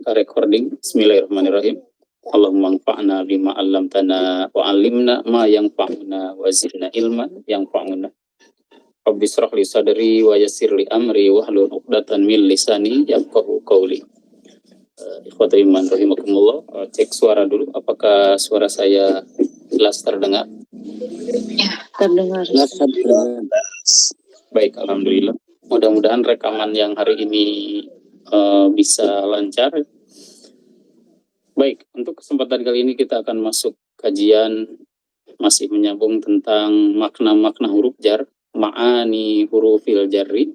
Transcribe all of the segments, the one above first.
Recording. Bismillahirrahmanirrahim. Allahumma anfa'na bima 'allamtana wa 'allimna ma yanfa'una wa zidna ilman yanfa'una. Rabbi shrah li sadri wa yassir li amri wahlul 'uqdatam min lisani yafqahu qawli. Ikhwatul iman rahimakumullah. Cek suara dulu, apakah suara saya jelas terdengar? Ya, terdengar. Baik, alhamdulillah. Mudah-mudahan rekaman yang hari ini bisa lancar. Baik, untuk kesempatan kali ini kita akan masuk kajian masih menyambung tentang makna-makna huruf jar, ma'ani hurufil jarri,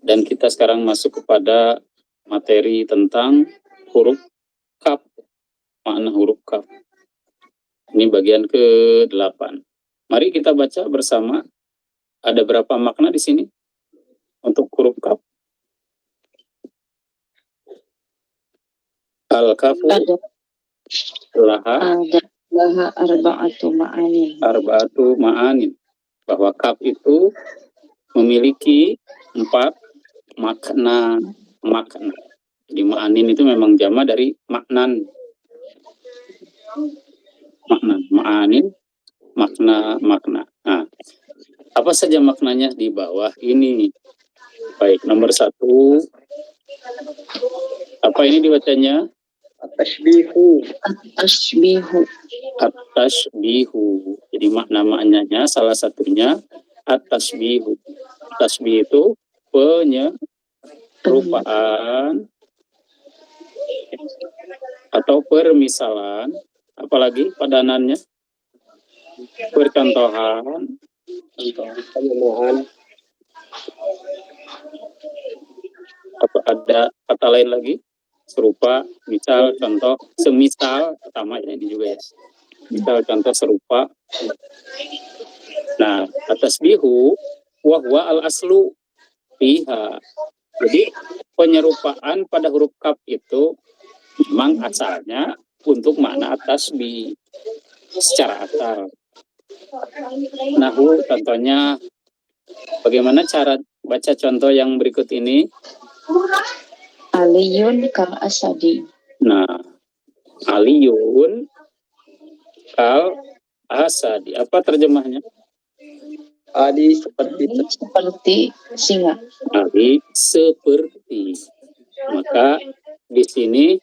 dan kita sekarang masuk kepada materi tentang huruf kaf, makna huruf kaf. Ini bagian ke-8. Mari kita baca bersama. Ada berapa makna di sini untuk huruf kaf? Al-kafu laha arba'atu ma'anin. Bahwa kaf itu memiliki 4 makna. Jadi ma'anin itu memang jama dari maknan. Ma'anin, makna. Nah, apa saja maknanya di bawah ini? Baik, nomor 1. Apa ini dibacanya? At-tashbihu. Jadi maknanya salah satunya at-tashbihu. Tashbih itu penyerupaan atau permisalan, apalagi padanannya, percontohan, atau ada kata lain lagi serupa, misal, contoh, semisal, pertama ya ini juga ya, misal, contoh, serupa. Nah, at-tashbihu wa huwa al-aslu fiha. Jadi penyerupaan pada huruf kaf itu memang asalnya untuk makna at-tashbih secara asal. Nahu, contohnya bagaimana cara baca contoh yang berikut ini? Aliyun kal asadi. Nah, aliyun kal asadi. Apa terjemahnya? Ali seperti singa. Ali seperti. Maka di sini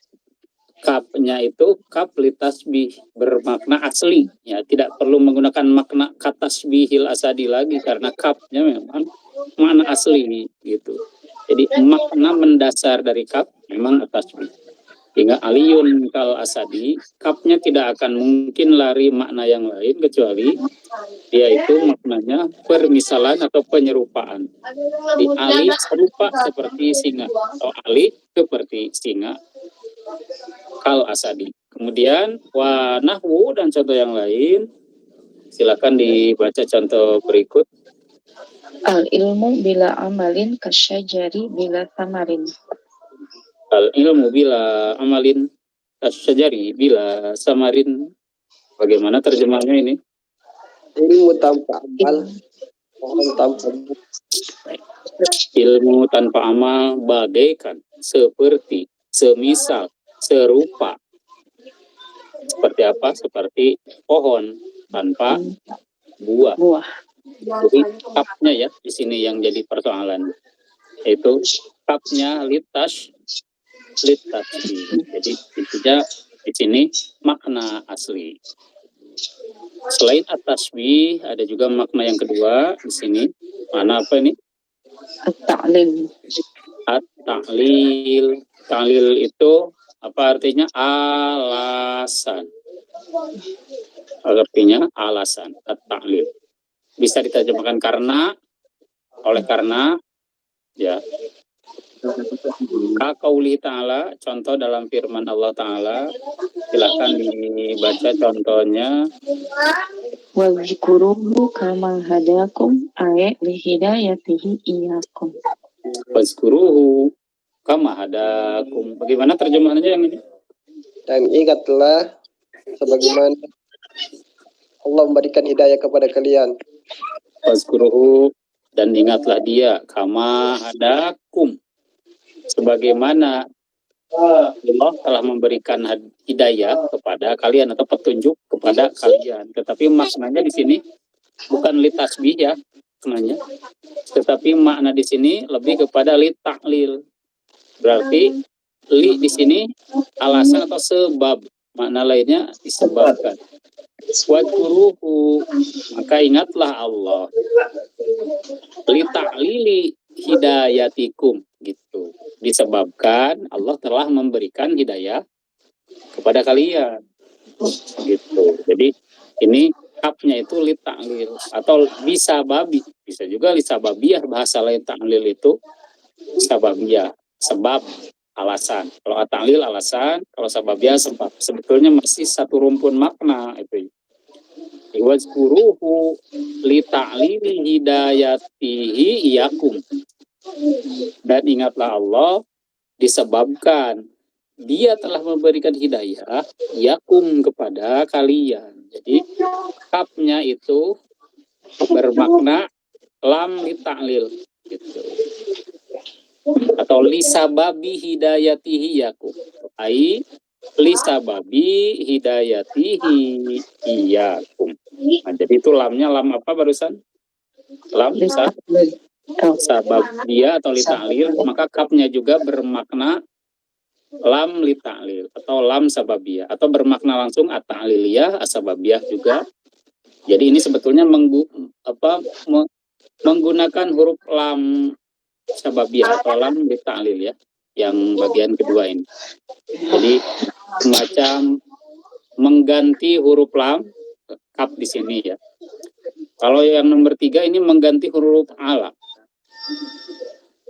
kafnya itu kaf litasbih, bermakna asli. Ya, tidak perlu menggunakan makna katasbihil asadi lagi karena kafnya memang makna asli gitu. Jadi makna mendasar dari kaf memang tasbih. Hingga aliyun kal asadi, kafnya tidak akan mungkin lari makna yang lain kecuali yaitu maknanya permisalan atau penyerupaan. Di ali serupa seperti singa atau ali seperti singa kal asadi. Kemudian wa nahwu dan contoh yang lain. Silakan dibaca contoh berikut. Al ilmu bila amalin kasyajari bila tamarin. Al ilmu bila amalin kasyajari bila samarin. Bagaimana terjemahnya ini? Ilmu tanpa amal, ilmu tanpa amal bagaikan, seperti, semisal, serupa. Seperti apa? Seperti pohon tanpa buah. Jadi kapnya ya di sini yang jadi persoalan. Itu kapnya litas. Jadi intinya di sini makna asli. Selain at-tashbih ada juga makna yang kedua di sini. Mana apa ini? At-ta'lil. At-ta'lil. Ta'lil itu apa artinya? Alasan. Artinya alasan. At-ta'lil. Bisa diterjemahkan karena, oleh karena, ya. Kaqauli ta'ala, contoh dalam firman Allah Ta'ala. Silakan dibaca contohnya. Wa zikuruhu kama hadakum ayat lihidayatihi iyakum. Wa zikuruhu kama hadakum. Bagaimana terjemahannya yang ini? Dan ingatlah sebagaimana Allah memberikan hidayah kepada kalian. Wazkuruhu, dan ingatlah dia, kama hadakum, sebagaimana Allah telah memberikan hidayah kepada kalian atau petunjuk kepada kalian. Tetapi maknanya di sini bukan litasbih ya maknanya, tetapi makna di sini lebih kepada litaklil. Berarti li di sini alasan atau sebab, makna lainnya disebabkan. Wadkuruhu, maka ingatlah Allah. Litaklili hidayatikum, gitu. Disebabkan Allah telah memberikan hidayah kepada kalian, gitu. Jadi ini kapnya itu litaklil atau lisababi, bisa juga lisababiyah, bahasa lain taklil itu sababiyah, sebab, alasan. Kalau taklil alasan, kalau sababiyah sebab. Sebetulnya masih satu rumpun makna itu. Wazkuruhu litaklili hidayatihi iyakum, dan ingatlah Allah disebabkan dia telah memberikan hidayah yakum kepada kalian. Jadi kapnya itu bermakna lam litaklil, gitu. Atau lisababi hidayatihi yakum, ai lisababi hidayatihi iyakum. Nah, jadi itu lamnya lam apa barusan? Lam sabab dia atau litaklil, maka kapnya juga bermakna lam litaklil atau lam sababiyah, atau bermakna langsung at-ta'liliyah asbabiyah juga. Jadi ini sebetulnya menggunakan huruf lam sababiyah atau lam litaklil ya, yang bagian kedua ini. Jadi semacam mengganti huruf lam kap di sini ya. Kalau yang nomor 3 ini mengganti huruf ala,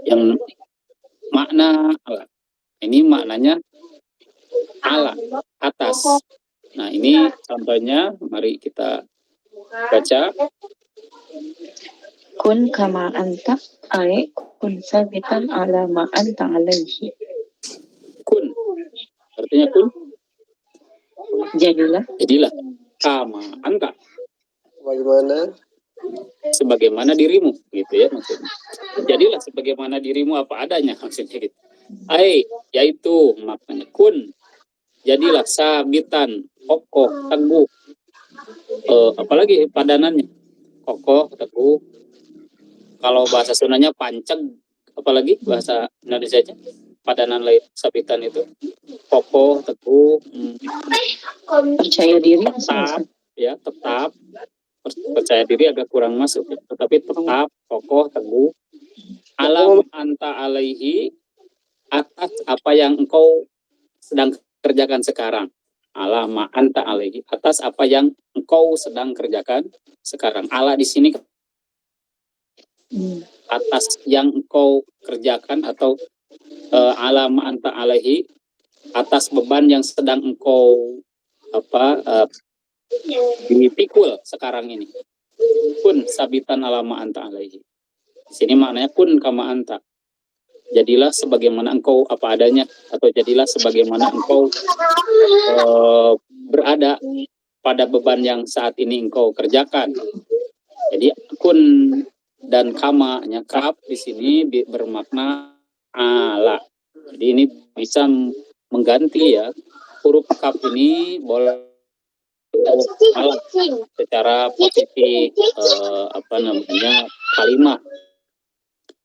yang makna ala. Ini maknanya ala, atas. Nah ini contohnya, mari kita baca. Kun kama anta ay kun sabitan ala ma anta alaihi. Kun, artinya kun, Jadilah kama anta, Bagaimana? sebagaimana dirimu, gitu ya maksudnya. Jadilah sebagaimana dirimu apa adanya, maksudnya gitu. Ai, yaitu maknanya kun, jadilah sabitan, kokoh, teguh. Apalagi padanannya, kokoh, teguh. Kalau bahasa Sundanya panceg, apalagi bahasa Indonesia-nya padanan lain sabitan itu kokoh, teguh, percaya diri, tetap, ya tetap. Percaya diri agak kurang masuk ya, tetapi tetap, kokoh, teguh. Alam anta alaihi, atas apa yang engkau sedang kerjakan sekarang. Alam anta alaihi, atas apa yang engkau sedang kerjakan sekarang. Ala di sini atas yang engkau kerjakan, atau alam anta alaihi, atas beban yang sedang engkau dipikul sekarang ini. Kun sabitan alama anta alaihi. Di sini maknanya kun kama anta. Jadilah sebagaimana engkau apa adanya, atau jadilah sebagaimana engkau berada pada beban yang saat ini engkau kerjakan. Jadi kun dan kama nya kaf di sini bermakna ala. Jadi ini bisa mengganti ya, huruf kaf ini boleh ala secara posisi kalimat.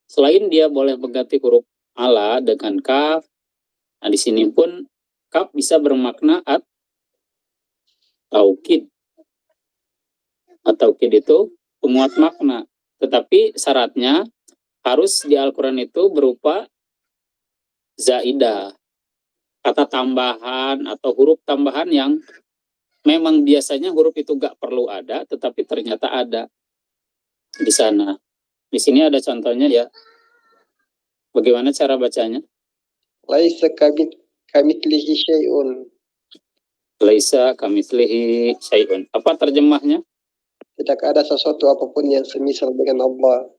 Selain dia boleh mengganti huruf ala dengan kaf, nah di sini pun kaf bisa bermakna taukid. Taukid itu penguat makna. Tetapi syaratnya harus di Al-Quran itu berupa zaidah, kata tambahan atau huruf tambahan yang memang biasanya huruf itu gak perlu ada, tetapi ternyata ada di sana. Di sini ada contohnya ya. Bagaimana cara bacanya? Laisa kamitslihi syai'un. Laisa kamitslihi syai'un. Apa terjemahnya? Tidak ada sesuatu apapun yang semisal dengan Allah.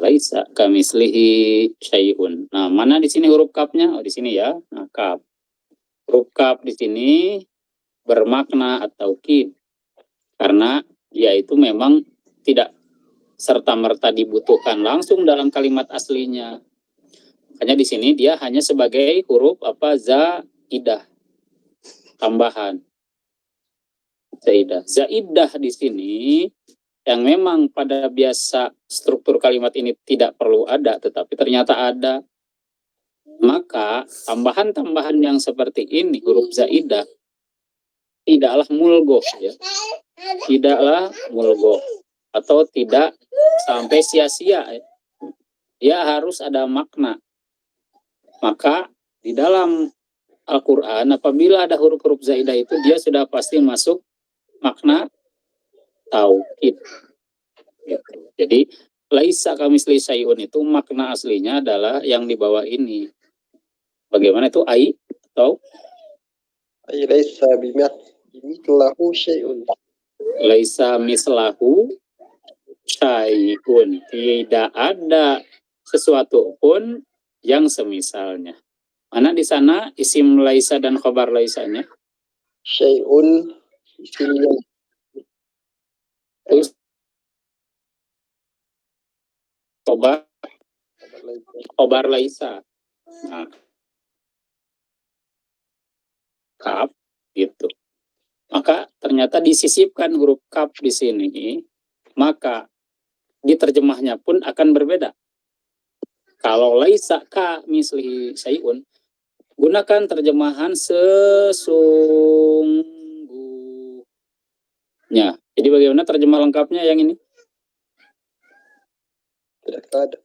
Laisa kamitslihi syai'un. Nah, mana di sini huruf kafnya? Oh, di sini ya. Nah, kaf. Huruf kaf di sini bermakna at-taukid. Karena dia itu memang tidak serta-merta dibutuhkan langsung dalam kalimat aslinya. Makanya di sini dia hanya sebagai huruf zaidah, tambahan. Zaidah di sini yang memang pada biasa struktur kalimat ini tidak perlu ada, tetapi ternyata ada. Maka tambahan-tambahan yang seperti ini, huruf zaidah, tidaklah mulgoh, ya. Tidaklah mulgoh atau tidak sampai sia-sia, ya. Dia harus ada makna. Maka di dalam Al-Quran apabila ada huruf-huruf zaidah itu dia sudah pasti masuk makna tauhid. Gitu. Jadi laisa kamitsli syai'un itu makna aslinya adalah yang di bawah ini. Bagaimana itu ai atau Ay laisa bimithlahu syai'un. laisa mislahu syai'un. Tidak ada sesuatu pun yang semisalnya. Mana di sana isim laisa dan khabar laisanya? Syai'un isimnya. Terus khabar laisa. Nah, kaf gitu. Maka ternyata disisipkan huruf kaf di sini, maka diterjemahnya pun akan berbeda. Kalau laisa ka mislihi syai'un, gunakan terjemahan sesungguhnya. Jadi bagaimana terjemah lengkapnya yang ini? Tidak ada.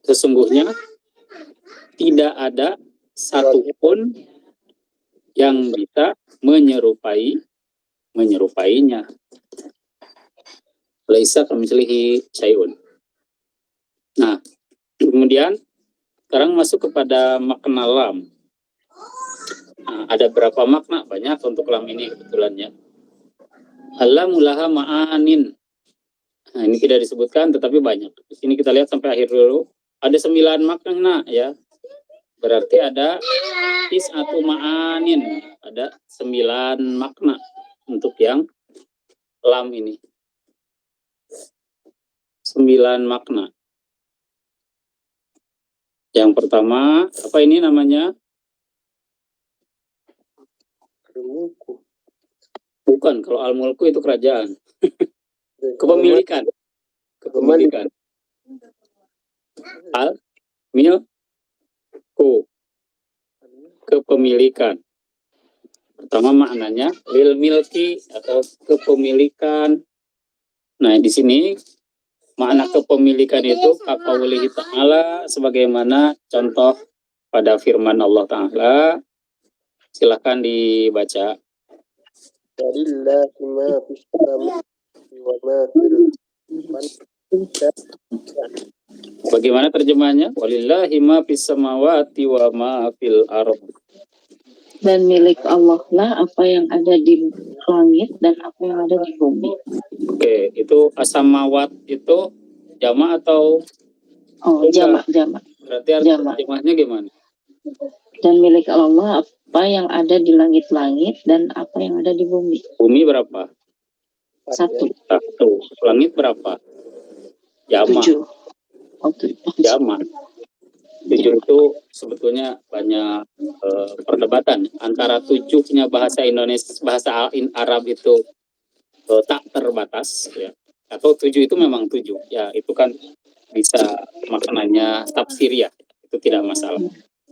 Sesungguhnya tidak ada satupun yang bisa menyerupainya. Laisa kamitslihi syai'un. Nah, kemudian sekarang masuk kepada makna lam. Nah, ada berapa makna? Banyak untuk lam ini kebetulan, ya. Alamulaha ma'anin. Nah, ini tidak disebutkan tetapi banyak. Di sini kita lihat sampai akhir dulu. Ada 9 makna, ya. Berarti ada tis'atu ma'anin. Ada 9 makna untuk yang lam ini. 9 makna. Yang pertama, apa ini namanya? Al-mulku. Bukan, kalau al-mulku itu kerajaan. Kepemilikan. Kepemilikan. Al-milku. Kepemilikan. Pertama maknanya lil milki atau kepemilikan. Nah, di sini makna kepemilikan itu kaqaulihi ta'ala sebagaimana contoh pada firman Allah Ta'ala. Silakan dibaca. Walillahi ma fis samawati wa ma fil ardi. Bagaimana terjemahnya? Walillahi ma fis samawati wa ma fil ardi. Dan milik Allah lah apa yang ada di langit dan apa yang ada di bumi. Oke, itu asamawat itu jamak atau Jamak. berarti terjemahnya gimana? Dan milik Allah apa yang ada di langit-langit dan apa yang ada di bumi. Bumi berapa? 1. 1. Langit berapa? Jamak. 7. Jamak. 7 itu sebetulnya banyak perdebatan antara 7-nya bahasa Indonesia, bahasa Arab itu tak terbatas, ya. Atau 7 itu memang 7. Ya, itu kan bisa maknanya tafsir, ya. Itu tidak masalah.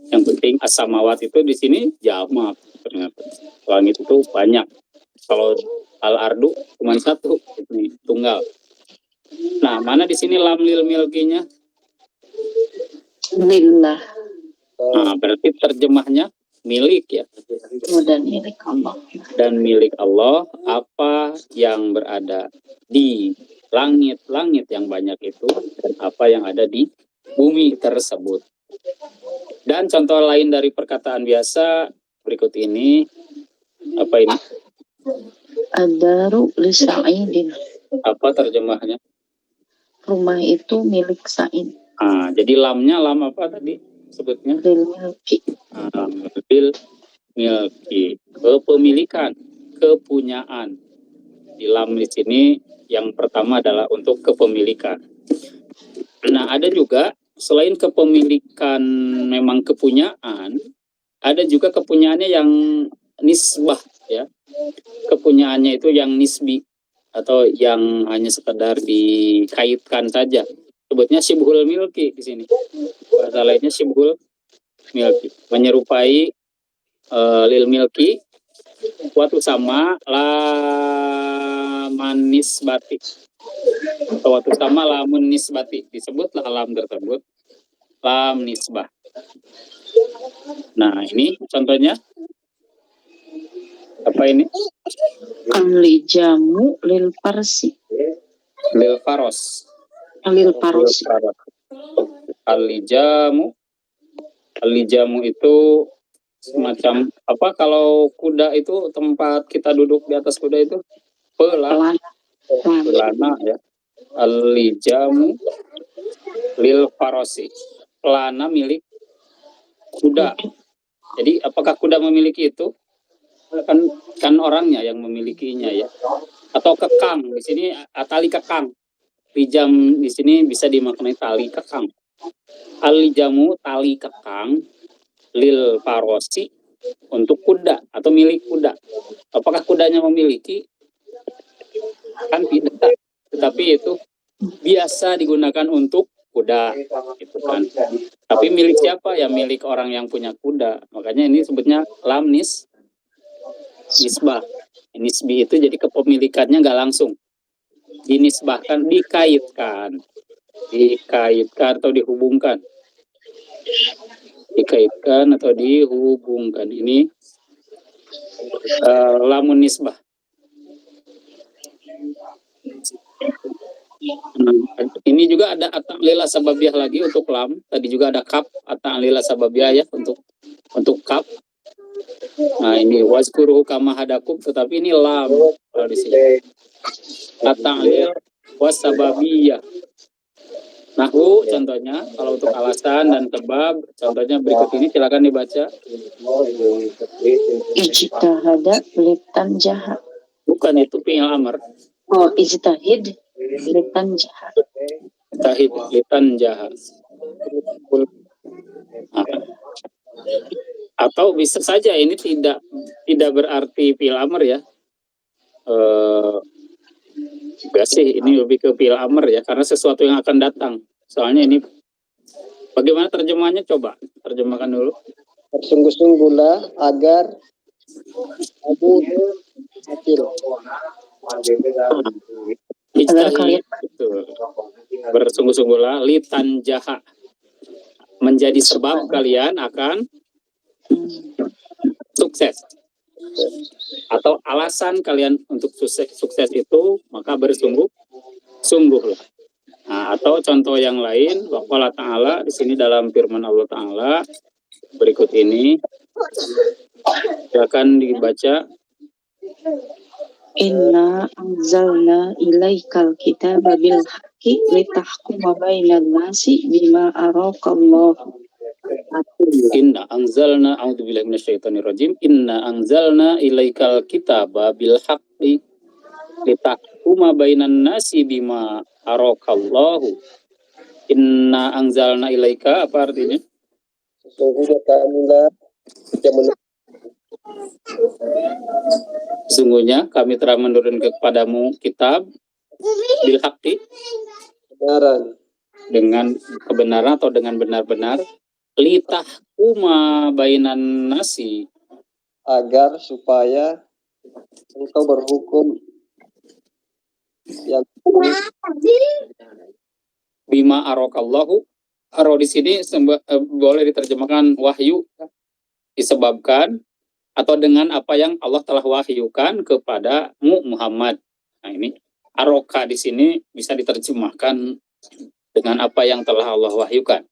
Yang penting as-samawat itu di sini jamak ternyata. Langit itu banyak. Kalau al-ardu cuma 1, ini tunggal. Nah, mana di sini lam lil milkinya? Lillah. Nah, berarti terjemahnya milik, ya. Dan milik Allah. Dan milik Allah apa yang berada di langit-langit yang banyak itu dan apa yang ada di bumi tersebut. Dan contoh lain dari perkataan biasa berikut ini, apa ini? Ad-daru li Sa'idin. Apa terjemahnya? Rumah itu milik Sa'id. Jadi lamnya lam apa tadi sebutnya? Lil milki. Lil milki, kepemilikan, kepunyaan. Di lam di sini yang pertama adalah untuk kepemilikan. Nah, ada juga selain kepemilikan memang kepunyaan, ada juga kepunyaannya yang nisbah ya. Kepunyaannya itu yang nisbi atau yang hanya sekedar dikaitkan saja. Sebutnya syibhul milki di sini. Bahasa lainnya syibhul milki, menyerupai lil milki suatu sama laman nisbati atau suatu sama lamun nisbati, disebutlah alam tersebut lam nisbah. Nah, ini contohnya apa ini? Ahli jamu lil parsi. Lil faros. Lil parosi. Alijamu. Alijamu itu semacam apa, kalau kuda itu tempat kita duduk di atas kuda itu pelana ya. Alijamu lil farosi, pelana milik kuda. Jadi apakah kuda memiliki itu? Kan orangnya yang memilikinya ya. Atau kekang, di sini tali kekang. Lijam di sini bisa dimaknai tali kekang. Alijamu tali kekang lil farosi untuk kuda atau milik kuda. Apakah kudanya memiliki? Kan tidak. Tetapi itu biasa digunakan untuk kuda, gitu kan. Tapi milik siapa? Ya milik orang yang punya kuda. Makanya ini sebutnya lam nisbah. Nisbi itu jadi kepemilikannya nggak langsung. Dinisbahkan, dikaitkan atau dihubungkan. Dikaitkan atau dihubungkan. Ini lamun nisbah. Ini juga ada at-ta'lila sababiyah lagi untuk lam. Tadi juga ada kaf at-ta'lila sababiyah ya untuk kaf. Nah, ini wazkuruhu kama hadakum, tetapi ini lam kalau di sini. At-ta'lil wasababiyah. Nahu contohnya kalau untuk alasan dan sebab, contohnya berikut ini, silakan dibaca. Ijtahada litan jahat. Bukan, itu fi'il amr. Oh, ijtahid litan jahat. Tahid litan jahat. Atau bisa saja ini tidak berarti fi'il amr ya. Enggak sih, ini lebih ke fi'il amr ya, karena sesuatu yang akan datang. Soalnya ini bagaimana terjemahannya, coba terjemahkan dulu. Bersungguh-sungguhlah agar kamu adil. Ijtahid itu bersungguh-sungguhlah litan jaha, menjadi sebab kalian akan sukses, atau alasan kalian untuk sukses itu, maka bersungguh-sungguhlah. Nah, atau contoh yang lain, waqala ta'ala, di sini dalam firman Allah Ta'ala berikut ini, silakan dibaca. Inna anzalna ilaikal kitaba bil haqqi litahkuma bainan nasi bima araqallah. Inna anzalna, a'udzubillahi minasyaitonirrajim, inna anzalna ilaikal kitaba bil haqqi litahkuma bainan nasi bima araqallahu. Inna anzalna ilaika, apa artinya? Sesungguhnya kamilah yang Sesungguhnya kami telah menurunkan kepadamu kitab bil haqqi, kebenaran, dengan kebenaran atau dengan benar-benar, litahkuma bainan nasi, agar supaya engkau berhukum yang bima araqallahu. Aro di sini boleh diterjemahkan wahyu, disebabkan atau dengan apa yang Allah telah wahyukan kepadamu Muhammad. Nah, ini aroka di sini bisa diterjemahkan dengan apa yang telah Allah wahyukan.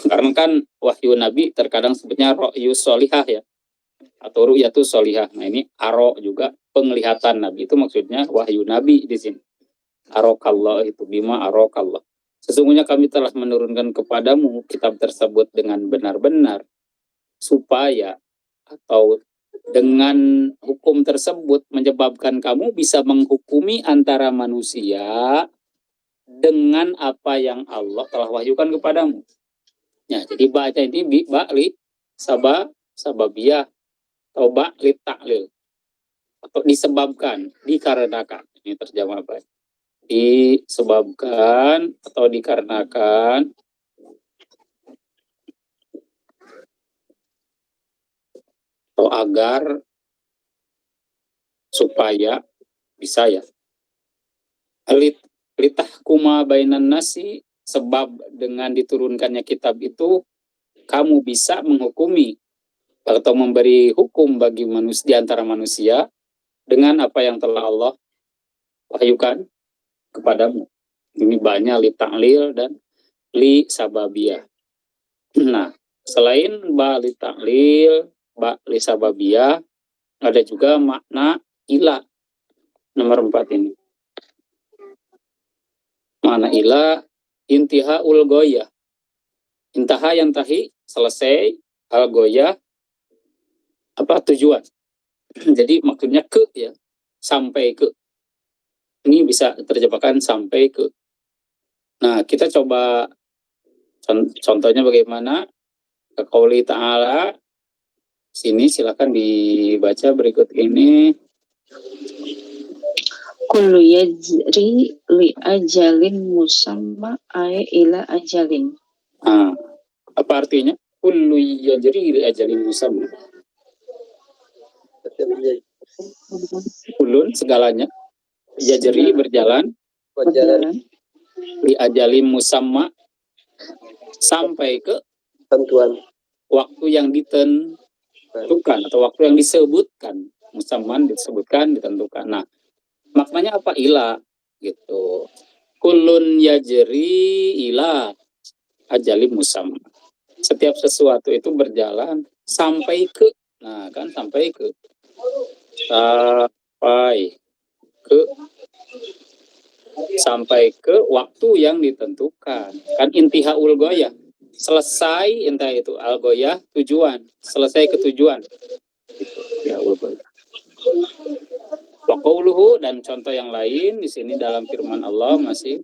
Karena kan wahyu Nabi terkadang sebutnya ru'yu solihah ya, atau ru'yatu solihah. Nah, ini aro juga penglihatan Nabi, itu maksudnya wahyu Nabi di sini. Arokallah itu bima arokallah. Sesungguhnya kami telah menurunkan kepadamu kitab tersebut dengan benar-benar, supaya atau dengan hukum tersebut menyebabkan kamu bisa menghukumi antara manusia dengan apa yang Allah telah wahyukan kepadamu. Ya, jadi baca ini ba li sababiyah atau ba li ta'lil atau disebabkan, dikarenakan. Ini terjemah apa? Disebabkan atau dikarenakan atau agar supaya bisa ya. Litahkuma bainan nasi, sebab dengan diturunkannya kitab itu kamu bisa menghukumi atau memberi hukum bagi manusia di antara manusia dengan apa yang telah Allah wahyukan kepadamu. Ini banyak li ta'lil dan li sababiyah. Nah, selain ba li ta'lil, ba li sababiyah, ada juga makna ila nomor 4 ini. Makna ila intihaul goyah. Intaha yang tahi, selesai, al goyah, apa tujuan. Jadi maksudnya ke ya, sampai ke. Ini bisa terjemahkan sampai ke. Nah, kita coba contohnya bagaimana. Qauli ta'ala, sini silakan dibaca berikut ini. Kullu yajri li ajalin musamma ay ila ajalin. Nah, apa artinya? Kullu yajri li ajalin musamma. Kulun segalanya. Yajri berjalan. Berjalan Li ajalin musamma sampai ke tentuan waktu yang ditentukan atau waktu yang disebutkan. Musamman disebutkan, ditentukan. Nah, maknanya apa? Ila gitu. Kulun yajri ila ajali musamma. Setiap sesuatu itu berjalan sampai ke, nah kan sampai ke waktu yang ditentukan. Kan intihaul goyah, selesai entah itu al goyah tujuan, selesai ke tujuan. Ya, wa qauluhu, dan contoh yang lain di sini dalam firman Allah masih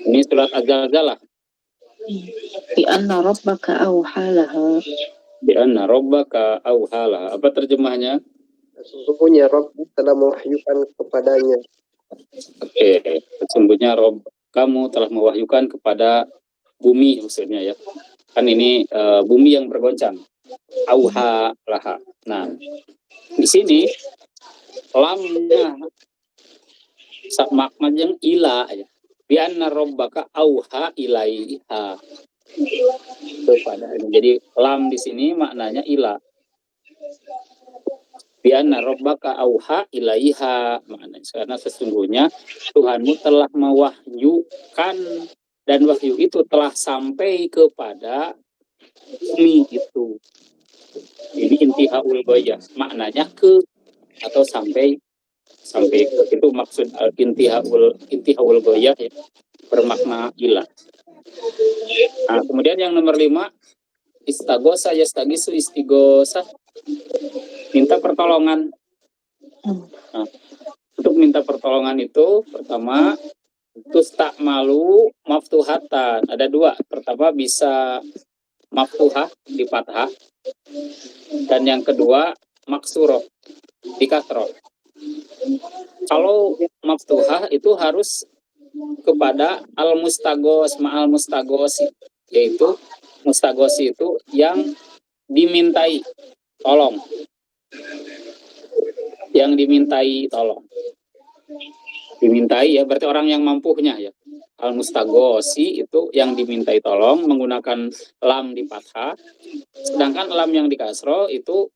ini surat Az-Zalzalah. Bi anna rabbaka awhalaha. Bi anna rabbaka awhalaha. Apa terjemahnya? sesungguhnya Rabb telah mewahyukan kepadanya. Oke, sesungguhnya Rabb kamu telah mewahyukan kepada bumi maksudnya ya. Kan ini bumi yang bergoncang. Auha laha. Nah, di sini lamnya maknanya ila ya. Bi anna rabbaka auha ilaiha. Kepada. Jadi lam di sini maknanya ila. Bi anna rabbaka auha ilaiha, maknanya karena sesungguhnya Tuhanmu telah mewahyukan dan wahyu itu telah sampai kepada bumi itu. Ini intihaul goyah, maknanya ke atau sampai ke. Itu maksud intihaul goyah ya, bermakna ilah. Nah, kemudian yang nomor 5, istagosa yastagisu istigosa, minta pertolongan. Nah, untuk minta pertolongan itu pertama tustakmalu maftuhatan, ada 2. Pertama bisa maftuhah di fathah, dan yang kedua maksuroh di kasroh. Kalau maftuhah itu harus kepada al-mustagos ma'al mustagosi, yaitu mustagosi itu yang dimintai tolong. Yang dimintai tolong. Dimintai ya, berarti orang yang mampunya ya. Al-mustagosi itu yang dimintai tolong menggunakan lam di fathah. Sedangkan lam yang di kasroh itu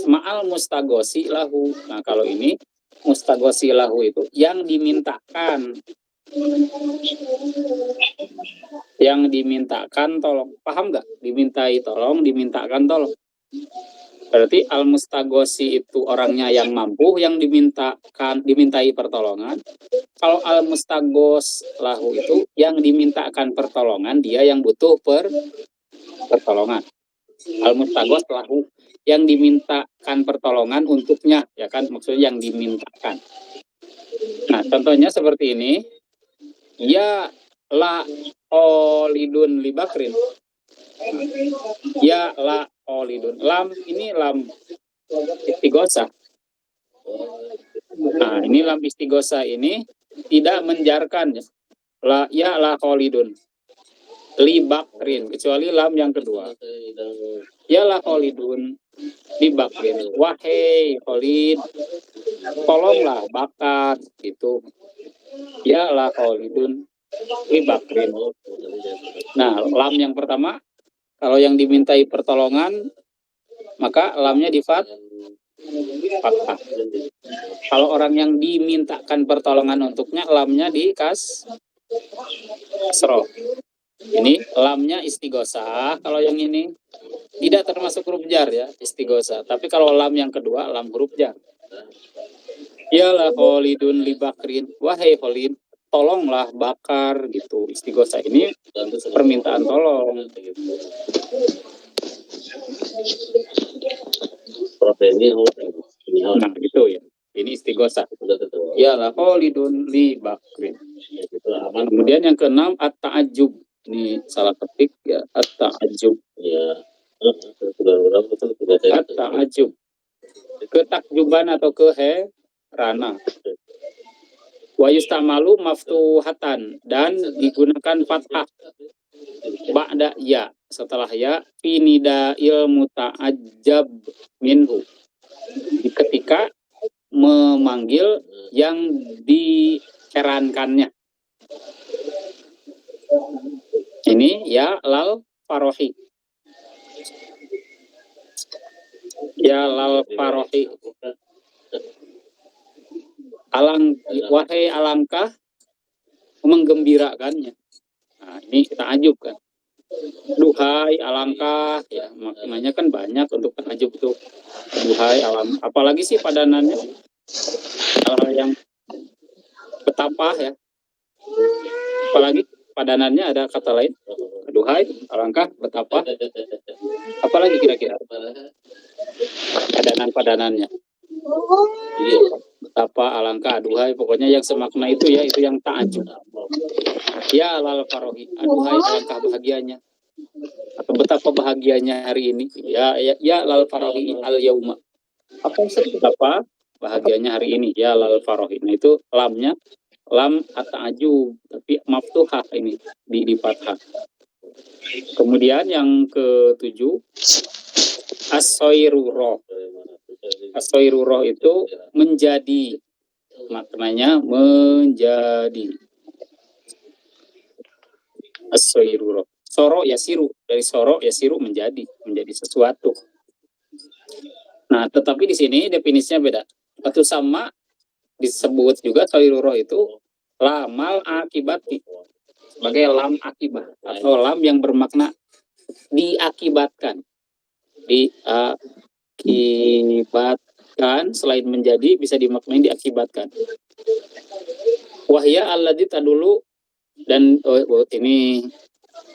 ma'al mustagosi lahu. Nah, kalau ini mustagosi lahu itu yang dimintakan. Yang dimintakan tolong. Paham nggak? Dimintai tolong, dimintakan tolong. Berarti al-mustagosi itu orangnya yang mampu, yang dimintai pertolongan. Kalau al-mustagos lahu itu yang dimintakan pertolongan, dia yang butuh pertolongan. Al-mustagos lahu yang dimintakan pertolongan untuknya, ya kan, maksudnya yang dimintakan. Nah, contohnya seperti ini. Ya la olidun libakrin. Ya la olidun. Lam ini lam istighosah. Nah, ini lam istighosah ini tidak menjarkan ya la olidun libakrin, kecuali lam yang kedua. Ya la olidun libakrin. Wahai Khalid, tolonglah bakar gitu. Ya la olidun libakrin. Nah, lam yang pertama, kalau yang dimintai pertolongan, maka lamnya di fathah. Kalau orang yang dimintakan pertolongan untuknya, lamnya di kasroh. Ini lamnya istighosah. Kalau yang ini tidak termasuk huruf jar ya, istighosah. Tapi kalau lam yang kedua, lam huruf jar. Ya la Khalidun libakrin. Wahai Khalid, tolonglah bakar gitu. Istighosah ini permintaan tolong. Nah, gitu ya. Ini istighosah. Ya la Khalidun libakrin. Kemudian yang keenam at-ta'ajjub. Ini salah ketik ya, at-ta'ajjub. At-ta'ajjub. Ketakjuban atau keheranan. Wa yustamalu maftuhatan, dan digunakan fathah ba'da ya, setelah ya, fi nidail muta'ajjab minhu, ketika memanggil yang diherankannya. Ini ya lal farohi. Ya lal farohi. Wahai alangkah menggembirakannya. Nah, ini ta'ajub kan. Duhai alangkah, ya maknanya kan banyak untuk ta'ajub itu. Duhai alam, apalagi sih padanannya hal yang betapa ya. Apalagi padanannya ada kata lain. Duhai alangkah betapa. Apalagi kira-kira padanannya. Iya. Betapa alangkah, aduhai, pokoknya yang semakna itu ya, itu yang ta'ajub. Ya lal farohi, aduhai alangkah bahagianya, atau betapa bahagianya hari ini. Ya lal farohi al yauma, apa betapa bahagianya hari ini. Ya lal farohi. Nah, itu lamnya lam at-ta'ajub, tapi maftuhah ini di fathah. Kemudian yang ketujuh, as-soirurah. As-soirurah itu menjadi, maknanya menjadi. As-soirurah. Soro yasiru, dari soro yasiru menjadi sesuatu. Nah, tetapi di sini definisinya beda. Atau sama disebut juga soirurah itu lamal akibati, sebagai lam akibat atau lam yang bermakna diakibatkan. Diakibatkan, selain menjadi bisa dimaknai diakibatkan. Wahya alladzi tadulu, dan ini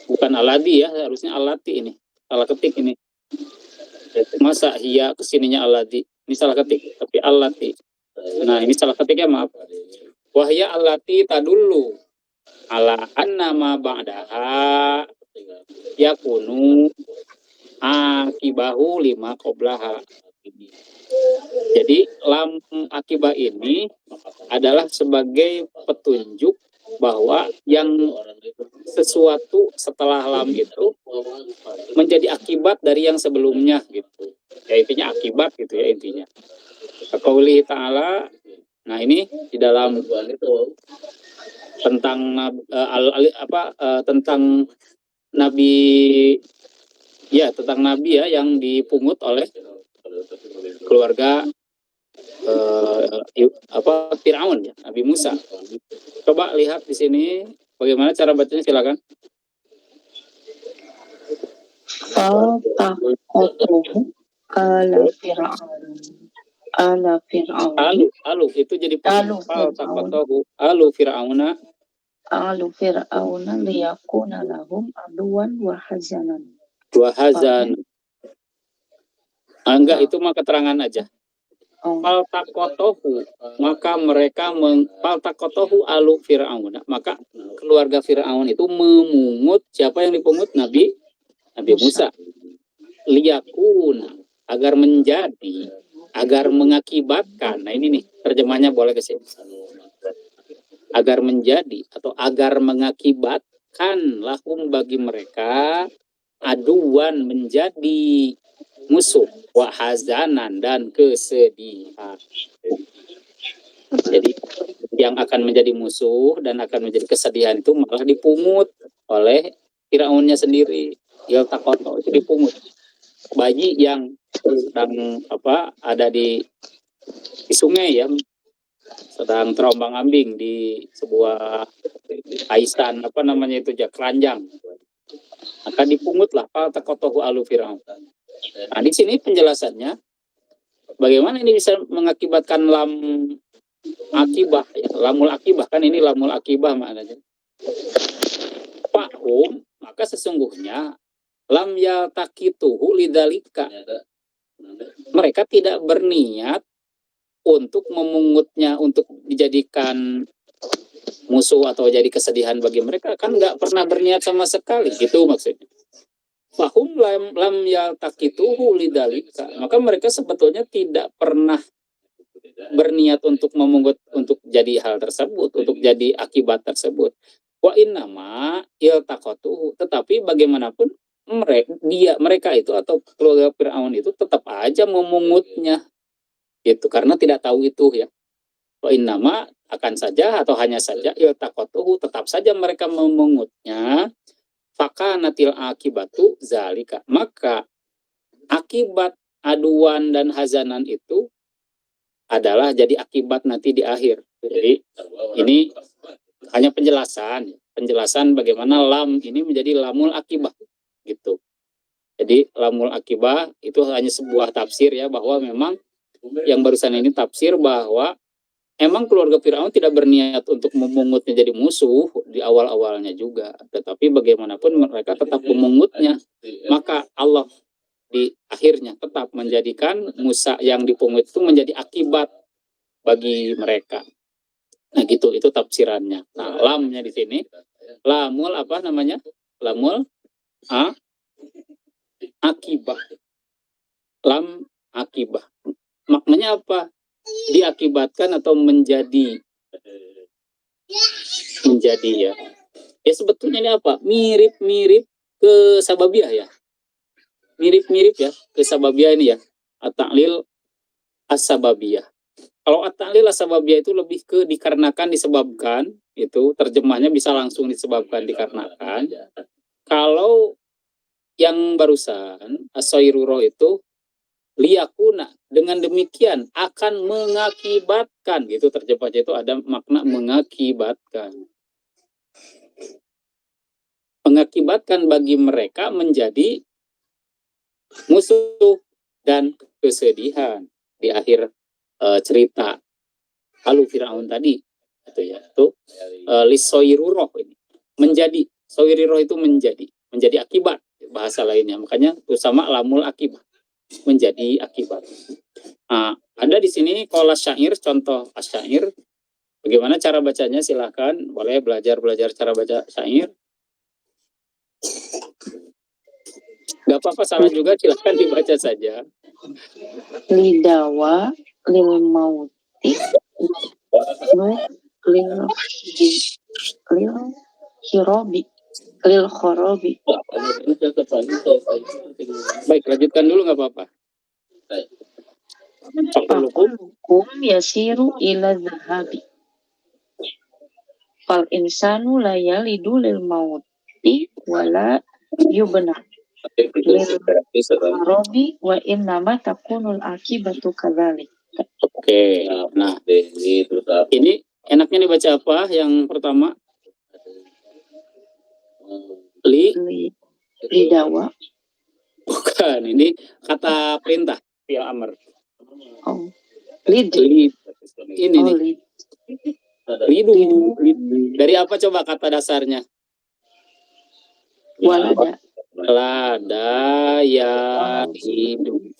bukan alladzi ya, harusnya allati, ini salah ketik ini. Masa hiya kesininya alladzi, ini salah ketik, tapi allati. Nah, ini salah ketik ya, maaf. Wahya allati tadulu ala anna ma ba'daha yakunu akibahu lima qoblaha. Jadi lam akibah ini adalah sebagai petunjuk bahwa yang sesuatu setelah lam itu menjadi akibat dari yang sebelumnya gitu. Ya intinya akibat gitu ya intinya. Qauli ta'ala. Nah, ini di dalam tentang tentang nabi ya, tentang nabi ya yang dipungut oleh keluarga Firaun ya, Nabi Musa. Coba lihat di sini bagaimana cara bacanya, silakan. Ala Fir'aun. Alu itu jadi alu Fir'auna. Alu Fir'auna liyakuna lahum aduwan wa hazanan. Enggak, itu mah keterangan aja. faltakotohu, maka mereka faltakotohu alu Fir'aun, maka keluarga Fir'aun itu memungut. Siapa yang dipungut? Nabi Musa. Liyakuna, agar menjadi, agar mengakibatkan. Nah ini nih terjemahnya, boleh ke sini. Agar menjadi atau agar mengakibatkan lahum bagi mereka, aduan menjadi musuh, wahazanan dan kesedihan. Jadi yang akan menjadi musuh dan akan menjadi kesedihan itu malah dipungut oleh Firaunnya sendiri. Yaltakoto itu dipungut. Bayi yang sedang ada di sungai ya, sedang terombang-ambing di sebuah kaisan itu keranjang, maka dipungutlah faltakotohu alu Firaun. Nah di sini penjelasannya bagaimana ini bisa mengakibatkan lam akibah ya, lamul akibah, kan ini lamul akibah maknanya. Fahum, maka sesungguhnya lam yaltakituhu lidzalika, mereka tidak berniat untuk memungutnya untuk dijadikan musuh atau jadi kesedihan bagi mereka, kan nggak pernah berniat sama sekali, gitu maksudnya. Fahum lam yaltakituhu lidzalika, maka mereka sebetulnya tidak pernah berniat untuk memungut untuk jadi hal tersebut, untuk jadi akibat tersebut. Wa innama iltaqatuhu, tetapi bagaimanapun mereka itu atau keluarga Firaun itu tetap aja memungutnya gitu, karena tidak tahu itu ya. Wa innama, akan saja atau hanya saja, iltaqatuhu, tetap saja mereka memungutnya. Fakanatil akibatu zalika, maka akibat aduan dan hazanan itu adalah jadi akibat nanti di akhir. Jadi ini hanya penjelasan bagaimana lam ini menjadi lamul akibah gitu. Jadi lamul akibah itu hanya sebuah tafsir ya, bahwa memang yang barusan ini tafsir bahwa emang keluarga Firaun tidak berniat untuk memungutnya jadi musuh di awal-awalnya juga, tetapi bagaimanapun mereka tetap memungutnya, maka Allah di akhirnya tetap menjadikan Musa yang dipungut itu menjadi akibat bagi mereka. Nah gitu, itu tafsirannya. Nah lamnya di sini lamul lamul akibah, lam akibah, maknanya apa? Diakibatkan atau menjadi ya. Ya sebetulnya ini apa? Mirip-mirip ke sababiyah ya. Mirip-mirip ya ke sababiyah ini ya. At-ta'lil as-sababiyah. Kalau at-ta'lil as-sababiyah itu lebih ke dikarenakan, disebabkan, itu terjemahnya bisa langsung disebabkan, dikarenakan. Kalau yang barusan as-sayruro itu liyakuna, dengan demikian akan mengakibatkan, gitu terjemahnya, itu ada makna mengakibatkan. Mengakibatkan bagi mereka menjadi musuh dan kesedihan di akhir cerita Alu Firaun tadi itu ya, itu lisoiruroh ini menjadi, soiriroh itu menjadi akibat bahasa lainnya, makanya itu sama lamul akibat, menjadi akibat. Nah, ada di sini qala syair, contoh asyair. Bagaimana cara bacanya? Silahkan, boleh belajar cara baca syair. Gak apa-apa, salah juga silahkan dibaca saja. Lidawa lil mauti lil hirobi lil khorobi. Baik, lanjutkan dulu, nggak apa-apa. Fakulukum yasiru ila zahabi. Fal insanu la yalidu lil mauti wala yubna lil khorobi wa innama takunul akibatu kadzalik. Oke, nah ini enaknya dibaca apa yang pertama? Lidawa. Bukan, ini kata perintah, fi'il amr. Oh, lid. Ini oh, nih. Lidu. Dari apa coba kata dasarnya? Walada. Lada ya hidu.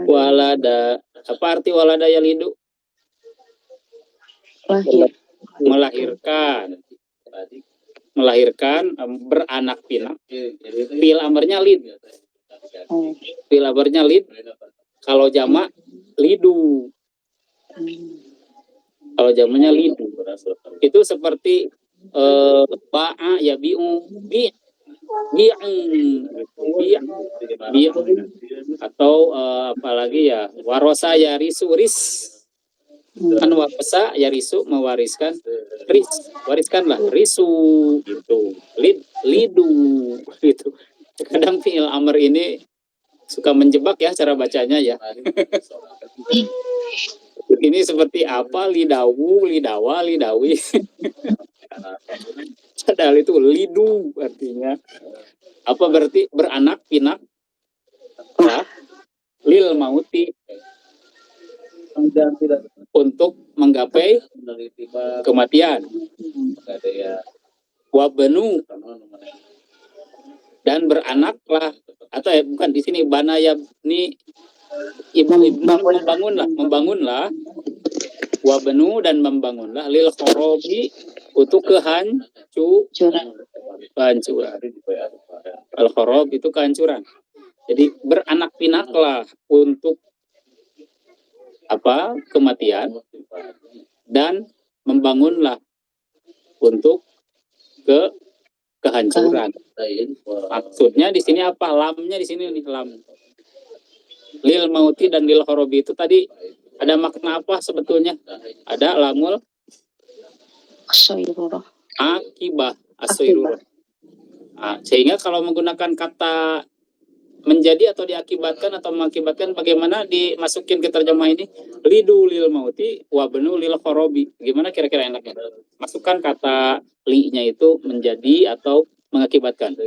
Walada Apa arti walada yalidu? Lahir. Melahirkan, beranak pinak. Fil amarnya lid. Fil amarnya lid. Kalau jamak lidu. Kalau jamaknya lidu. Itu seperti ba'a ya bi'u atau apalagi ya warosa ya risu kan warasa ya risu mewariskan wariskanlah risu gitu lidu gitu. Kadang fi'il amr ini suka menjebak ya cara bacanya ya. Ini seperti apa? Lidawu, lidawa, lidawi. Padahal itu lidu artinya. Apa berarti? Beranak pinak lil mauti, untuk menggapai kematian. Wabenu, dan beranaklah, atau bukan di sini banaya ini membangunlah. Wabenu, dan membangunlah lil khorobi, untuk kehancuran. Al khorob itu kehancuran. Jadi beranak pinaklah untuk kematian, dan membangunlah untuk kehancuran. Maksudnya di sini apa? Lamnya di sini nih, lam. Lil mauti dan lil khorobi itu tadi ada makna apa sebetulnya? Ada lamul akibah asoirurah. Sehingga kalau menggunakan kata menjadi atau diakibatkan atau mengakibatkan, bagaimana dimasukin ke terjemah ini? Lidu lil mauti wabenu lil khorobi. Gimana kira-kira enaknya? Masukkan kata li-nya itu menjadi atau mengakibatkan.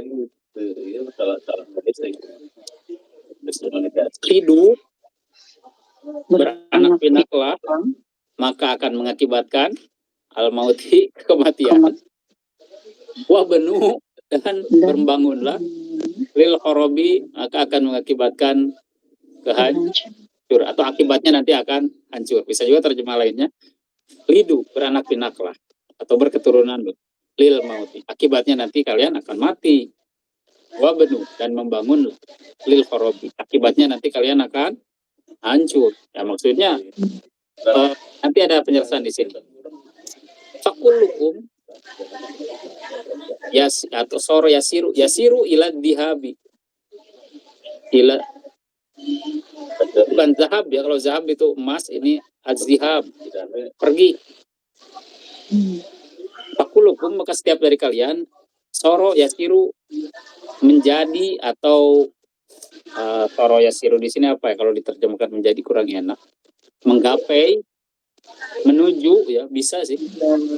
Lidu beranak pinaklah, maka akan mengakibatkan al mauti, kematian. Wabenu, dan berbangunlah lil khorobi, maka akan mengakibatkan kehancur, atau akibatnya nanti akan hancur. Bisa juga terjemah lainnya, lidu beranak pinaklah atau berketurunan lil mauti, akibatnya nanti kalian akan mati. Wabenu, dan membangun lil khorobi, akibatnya nanti kalian akan hancur. Ya maksudnya nanti ada penjelasan di sini. Fakulukum atau soro yasiru ila dihabi, ila bukan zahab ya, kalau zahab itu emas, ini az-zihab, pergi. Fakulukum, maka setiap dari kalian, soro yasiru, menjadi, atau soro yasiru di sini apa ya kalau diterjemahkan menjadi kurang enak, menggapai, menuju ya, bisa sih,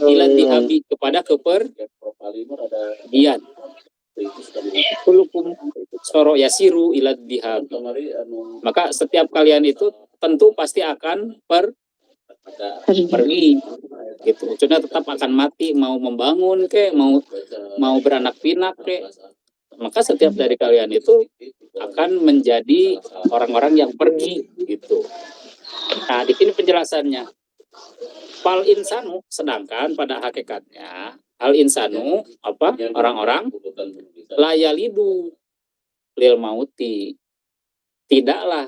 ila dihabi, kepada kepergian. Kulukum soro yasiru ila dihabi, maka setiap kalian itu tentu pasti akan pergi gitu. Maksudnya tetap akan mati, mau membangun ke, mau beranak pinak ke, maka setiap dari kalian itu akan menjadi orang-orang yang pergi gitu. Nah, di sini penjelasannya. Fal insanu, sedangkan pada hakikatnya al insanu apa? Orang-orang layalidu lil mauti, tidaklah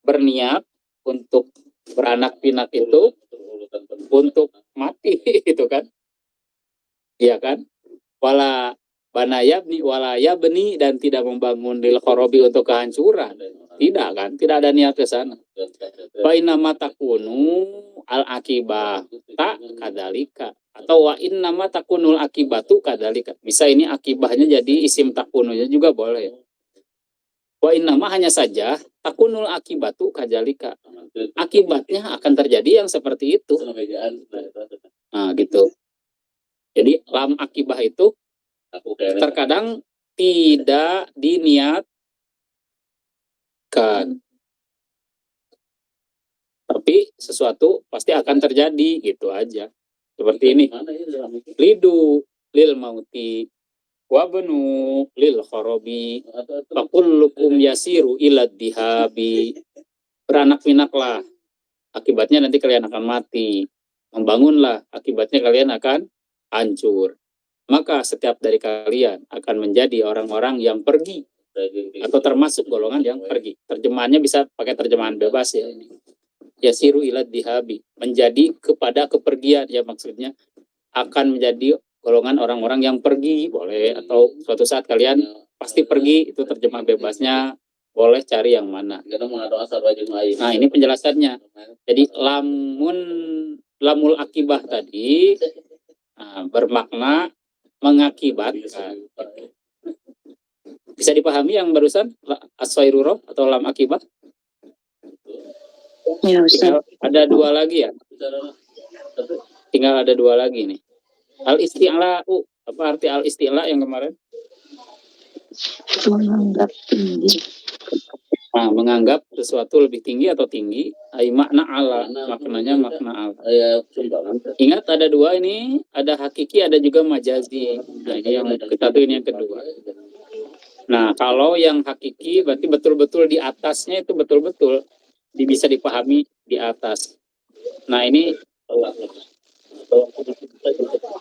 berniat untuk beranak pinak itu untuk mati itu kan? Iya kan? Wala banayabni wala yabni, dan tidak membangun lil khorobi, untuk kehancuran. Tidak kan? Tidak ada niat ke sana. Fa inna ma takunu al akibah tak kadalika, atau wa inna ma takunul akibatu kadalika. Bisa ini akibahnya jadi isim takununya juga boleh. Wa inna ma, hanya saja, takunul akibatu kadalika, akibatnya akan terjadi yang seperti itu. Nah, gitu. Jadi lam akibah itu terkadang tidak diniatkan, tapi sesuatu pasti akan terjadi gitu aja. Seperti ini. Lidu lil mauti wabnu lil khorobi fakullukum yasiru ila dihabi, beranak pinaklah akibatnya nanti kalian akan mati. Membangunlah, akibatnya kalian akan hancur. Maka setiap dari kalian akan menjadi orang-orang yang pergi, atau termasuk golongan yang pergi. Terjemahannya bisa pakai terjemahan bebas ya ini. Yasiru ila dihabi, menjadi kepada kepergian, ya maksudnya akan menjadi golongan orang-orang yang pergi, boleh, atau suatu saat kalian pasti pergi, itu terjemah bebasnya, boleh cari yang mana. Nah, ini penjelasannya. Jadi lamul akibah tadi bermakna mengakibatkan. Bisa dipahami yang barusan as-sairurah atau lam akibah? Ya, Ustaz. Ada dua lagi ya? Tinggal ada dua lagi nih. Al-isti'la'u, apa arti al-isti'la' yang kemarin? Menganggap tinggi. Nah, menganggap sesuatu lebih tinggi atau tinggi, makna ala, maknanya makna ala. Ingat ada dua ini, ada hakiki, ada juga majazi. Nah, ini yang satu, ini yang kedua. Nah, kalau yang hakiki berarti betul-betul di atasnya itu betul-betul bisa dipahami di atas. Nah, ini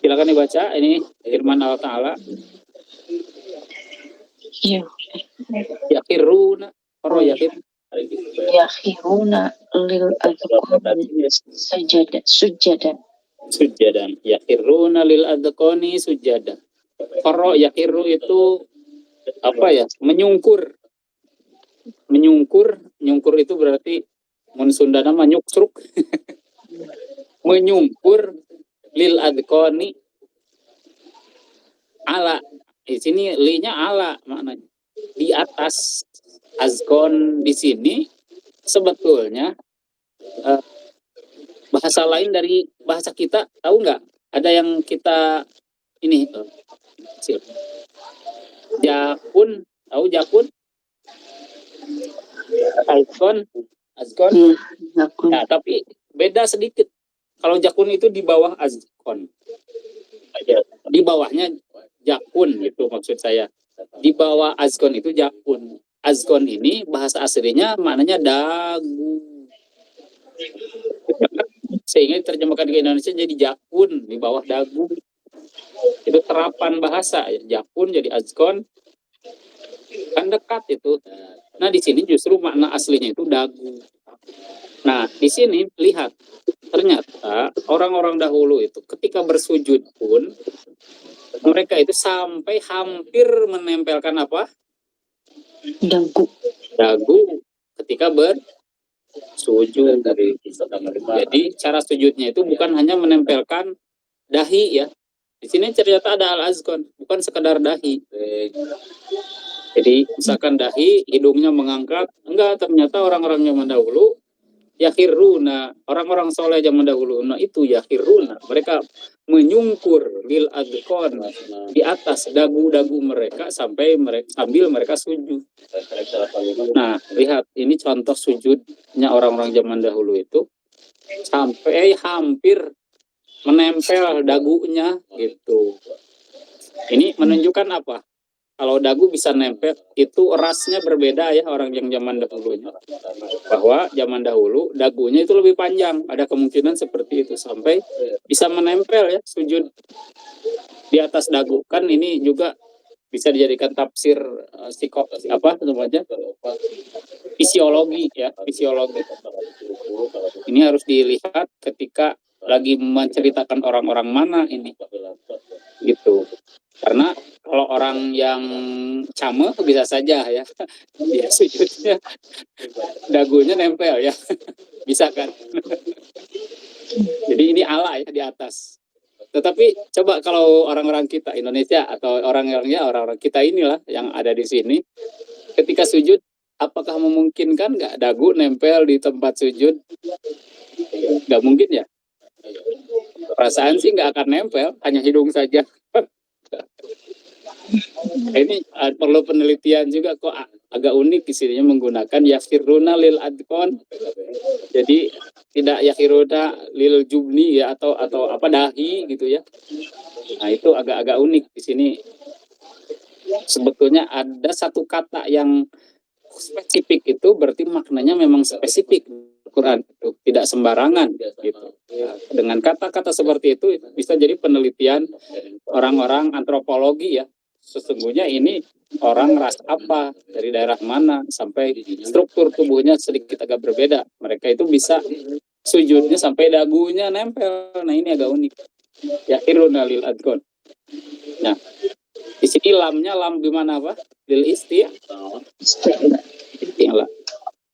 silakan dibaca, ini firman Allah Ta'ala. Ya. Yakiruna, Yakhiruna lil adqani sujadan. Yakiruna lil adqani sujadan. Qara yakiru itu apa ya? Menyungkur itu berarti mun Sunda nama nyuksruk. Menyungkur lil adqani ala. Di sini li-nya ala maknanya. Di atas azkon di sini sebetulnya bahasa lain dari bahasa kita, tahu nggak? Ada yang kita ini jakun, tahu jakun? Azkon. Nah, tapi beda sedikit. Kalau jakun itu di bawah azkon. Di bawahnya jakun gitu maksud saya. Di bawah azkon itu jakun. Azkon ini bahasa aslinya maknanya dagu. Sehingga diterjemahkan ke Indonesia jadi jakun, di bawah dagu. Itu terapan bahasa, jakun jadi azkon. Kan dekat itu. Nah, di sini justru makna aslinya itu dagu. Nah, di sini lihat, ternyata orang-orang dahulu itu ketika bersujud pun mereka itu sampai hampir menempelkan apa? Dagu ketika bersujud. Jadi cara sujudnya itu bukan hanya menempelkan dahi ya. Di sini ternyata ada al-azkon, bukan sekedar dahi. Jadi misalkan dahi, hidungnya mengangkat, enggak, ternyata orang-orang zaman dahulu yakhiruna, orang-orang soleh zaman dahulu, nah itu yakhiruna, mereka menyungkur lil adqon, di atas dagu-dagu mereka sambil mereka sujud. Nah, lihat ini contoh sujudnya orang-orang zaman dahulu itu sampai hampir menempel dagunya gitu. Ini menunjukkan apa? Kalau dagu bisa nempel, itu rasnya berbeda ya orang yang zaman dahulunya. Bahwa zaman dahulu dagunya itu lebih panjang, ada kemungkinan seperti itu sampai bisa menempel ya sujud di atas dagu. Kan ini juga bisa dijadikan tafsir fisiologi ya, fisiologi. Ini harus dilihat ketika lagi menceritakan orang-orang mana ini gitu. Karena kalau orang yang camel bisa saja ya, dia sujudnya dagunya nempel ya, bisa kan? Jadi ini ala ya di atas. Tetapi coba kalau orang-orang kita Indonesia atau orang-orang kita inilah yang ada di sini, ketika sujud, apakah memungkinkan nggak dagu nempel di tempat sujud? Nggak mungkin ya. Perasaan sih nggak akan nempel, hanya hidung saja. Ini perlu penelitian juga, kok agak unik di sini menggunakan yakhiruna lil adqon. Jadi tidak yakhiruna lil jubni ya atau apa dahi gitu ya. Nah, itu agak-agak unik di sini. Sebetulnya ada satu kata yang spesifik itu berarti maknanya memang spesifik. Quran itu tidak sembarangan gitu. Dengan kata-kata seperti itu bisa jadi penelitian orang-orang antropologi ya. Sesungguhnya ini orang ras apa, dari daerah mana, sampai struktur tubuhnya sedikit agak berbeda. Mereka itu bisa sujudnya sampai dagunya nempel. Nah ini agak unik. Ya iruna lil adkon. Nah di sini lamnya lam gimana apa? Lil istilah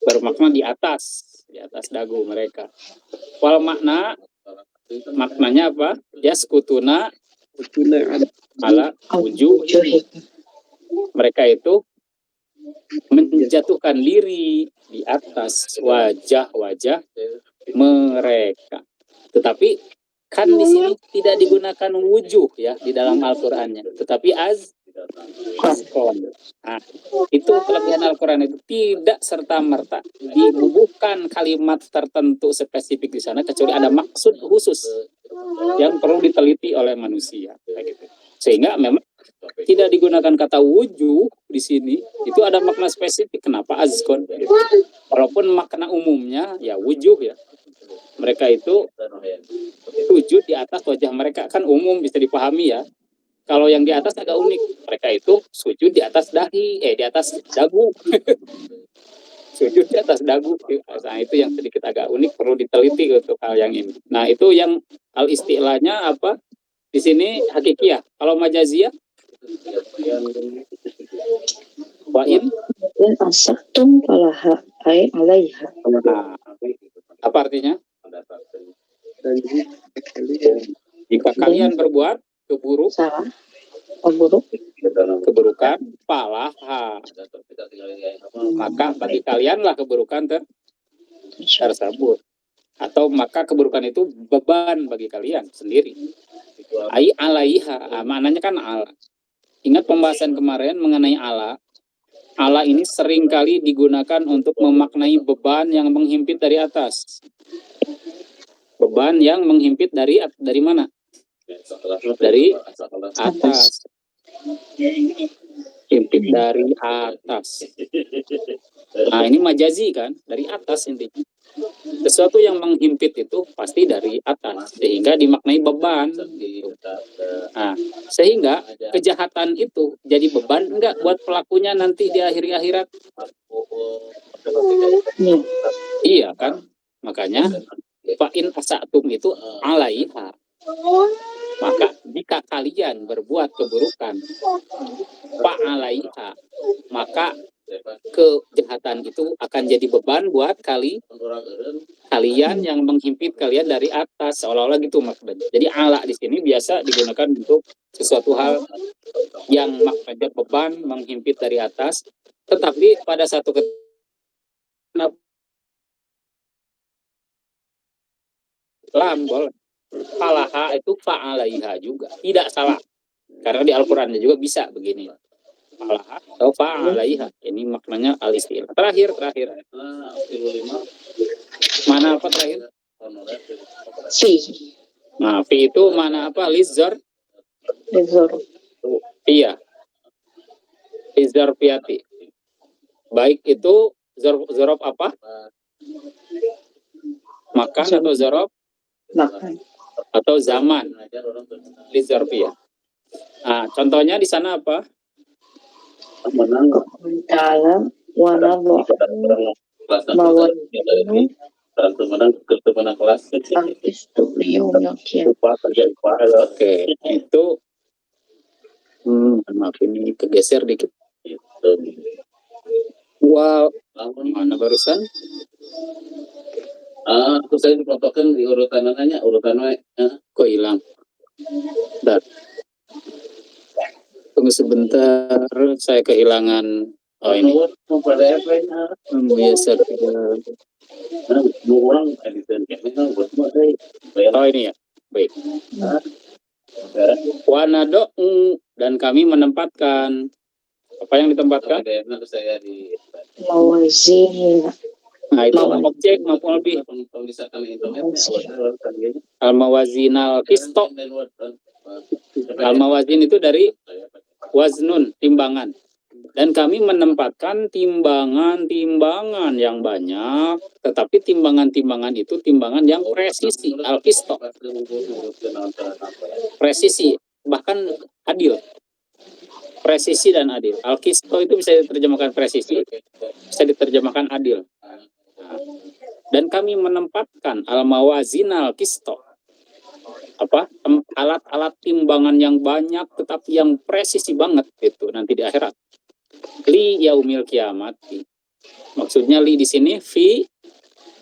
bermakna di atas dagu mereka. Wal maknanya apa? Ya sekutuna ala wujuh. Mereka itu menjatuhkan diri di atas wajah-wajah mereka. Tetapi kan di sini tidak digunakan wujuh ya di dalam Al-Qur'annya, tetapi azkon. Nah, itu kelebihan Al-Quran itu tidak serta-merta dibubuhkan kalimat tertentu spesifik di sana kecuali ada maksud khusus yang perlu diteliti oleh manusia gitu. Sehingga memang tidak digunakan kata wujuh di sini, itu ada makna spesifik. Kenapa azkon gitu. Walaupun makna umumnya ya wujuh ya, mereka itu sujud di atas wajah mereka kan umum bisa dipahami ya. Kalau yang di atas agak unik, mereka itu sujud di atas dahi, di atas dagu. Sujud di atas dagu. Nah, itu yang sedikit agak unik, perlu diteliti untuk hal yang ini. Nah, itu yang al-istilahnya apa? Di sini hakikiyah. Kalau majaziyah? Wa'in? Asaktum falaha ay alaiha. Nah, apa artinya? Jika kalian berbuat salah, keburukan, falaha, maka bagi kalianlah keburukan tersebut. Atau maka keburukan itu beban bagi kalian sendiri. Ai alaiha, maknanya kan ala. Ingat pembahasan kemarin mengenai ala. Ala ini seringkali digunakan untuk memaknai beban yang menghimpit dari atas. Beban yang menghimpit dari mana? Dari atas. Himpit dari atas. Nah ini majazi kan, dari atas intinya. Sesuatu yang menghimpit itu pasti dari atas, sehingga dimaknai beban. Nah, sehingga kejahatan itu jadi beban enggak buat pelakunya nanti di akhirat? Iya kan? Makanya fa'in asatum itu alaiha. Maka jika kalian berbuat keburukan, fa'alaiha, maka kejahatan itu akan jadi beban buat kalian yang menghimpit kalian dari atas, seolah-olah gitu maksudnya. Jadi ala di sini biasa digunakan untuk sesuatu hal yang maknanya beban menghimpit dari atas, tetapi pada satu lam boleh. Falaha itu fa'alaiha juga. Tidak salah. Karena di Al-Qur'annya juga bisa begini. Falaha atau fa'alaiha. Ini maknanya al-istilah. Terakhir. Mana apa terakhir? fi. Nah, fi itu mana apa? Lizar. Iya. Lizar piati. Baik itu zorob apa? Makan atau zorob? Makan. Atau zaman lizarfiyah. Nah, contohnya di sana apa? Ta'ala wa nadhu mawazinu al-qistu liyawmil qiyamah. Oke, itu maaf ini kegeser dikit. Wow, mana barusan? Terus saya dipotokkan di urutan Kok hilang? Bentar. Tunggu sebentar, saya kehilangan. Oh ini. Oh ini ya. Baik. Wanado dan kami menempatkan. Apa yang ditempatkan? Mawazinu. Nah itu objek maupun lebih. Al-mawazinal kisto. Al-mawazin itu dari waznun, timbangan. Dan kami menempatkan timbangan-timbangan yang banyak, tetapi timbangan-timbangan itu timbangan yang presisi, al-qisto. Presisi, bahkan adil. Presisi dan adil. Al-qisto itu bisa diterjemahkan presisi, bisa diterjemahkan adil. Nah, dan kami menempatkan al-mawazin al-qisto. Alat-alat timbangan yang banyak tetapi yang presisi banget itu nanti di akhirat. Li yaumil kiamati. Maksudnya li di sini fi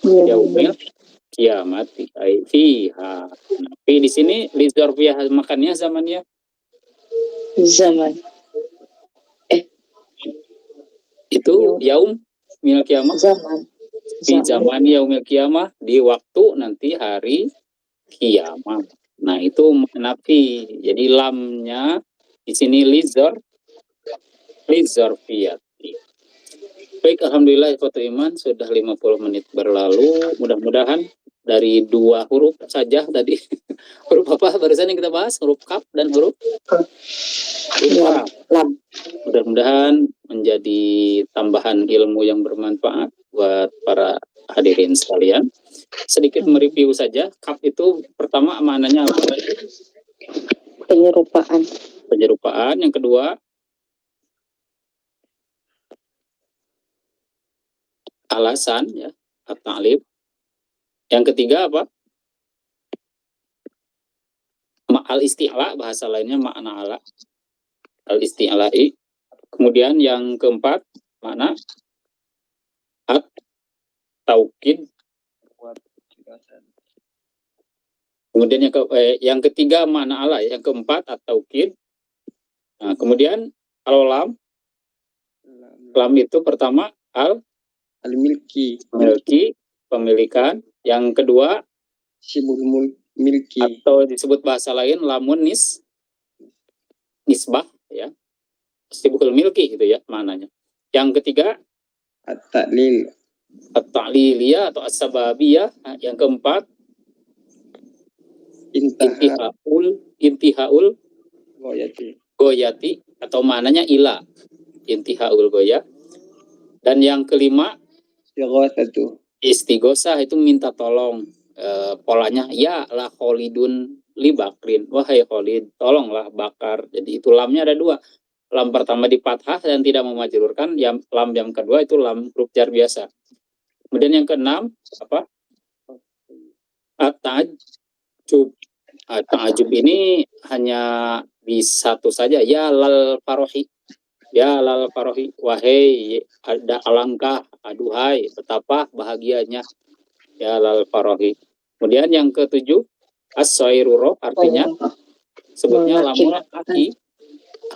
yaumil kiamati. Ai fiha. Nah, fi di sini li dzarfiyah makannya zamannya Zaman. itu yaum mil kiamah. Zaman. Di zaman yaumil kiamah, di waktu nanti hari kiamat. Nah, itu nafi. Jadi lamnya di sini lidzarfiyati. Baik, alhamdulillah ikhwatul iman sudah 50 menit berlalu. Mudah-mudahan dari 2 huruf saja tadi. Huruf apa barusan yang kita bahas? Huruf kaf dan huruf Lam. Mudah-mudahan menjadi tambahan ilmu yang bermanfaat buat para hadirin sekalian. Sedikit mereview saja. Kaf itu pertama maknanya apa? Penyerupaan. Penyerupaan. Yang kedua alasan, ya, at-ta'lib. Yang ketiga apa? Al-isti'la, bahasa lainnya makna ala. Al-isti'la'i. Kemudian yang keempat makna at-taukid. Kemudian yang ketiga makna ala, yang keempat at-taukid. Nah, kemudian kalau lam itu pertama Al-milki. milki, pemilikan. Yang kedua Sibul milki. atau disebut bahasa lain lamun nisbah, ya, sibukul milki gitu ya maknanya. Yang ketiga At-ta'lil. at-ta'liliyah atau as-sababiyah. Nah, yang keempat intihaul goyati atau maknanya ila, intihaul goya. Dan yang kelima istighosah, itu minta tolong. Polanya ya la Khalidun li Bakrin, wahai Khalid tolonglah Bakar. Jadi itu lamnya ada 2. Lam pertama di fathah dan tidak memajrurkan. Lam yang kedua itu lam huruf jar biasa. Kemudian yang keenam apa? At-ta'ajjub. At-ta'ajjub ini hanya di satu saja, ya lal farohi. Ya lal farohi, wahai ada alangkah, aduhai betapa bahagianya, ya lal farohi. Kemudian yang ketujuh as-sairuro, artinya sebutnya lamun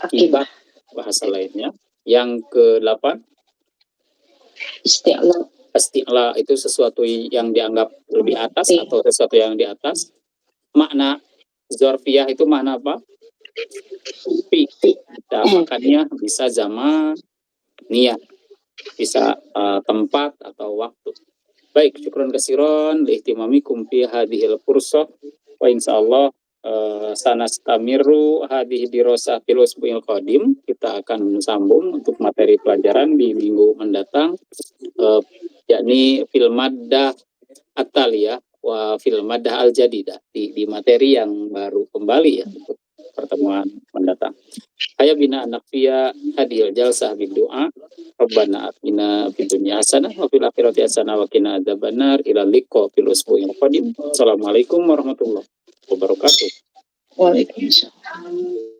akibat, bahasa lainnya. Yang ke-8 isti'la itu sesuatu yang dianggap lebih atas atau sesuatu yang di atas. Makna zorfiyah itu makna apa? Fi. Makanya bisa zaman, niat, bisa tempat atau waktu. Baik, syukron kasiron lihtimamikum fi hadhil fursah. Wa insyaallah sanastamiru hadhihi dirasah fil usbu'il qadim. Kita akan sambung untuk materi pelajaran di minggu mendatang, yakni fil maddah at-taliyah wa fil maddah al-jadidah, di materi yang baru kembali ya untuk pertemuan mendatang. Haya bina anakfiya hadhil jalsah bidu'a. Rabbana atina fid dunya hasanah wa fil akhirati hasanah wa qina adzabannar. Ila liqa fil usbu'il qadim. Assalamualaikum warahmatullahi wabarakatuh. Waalaikumsalam.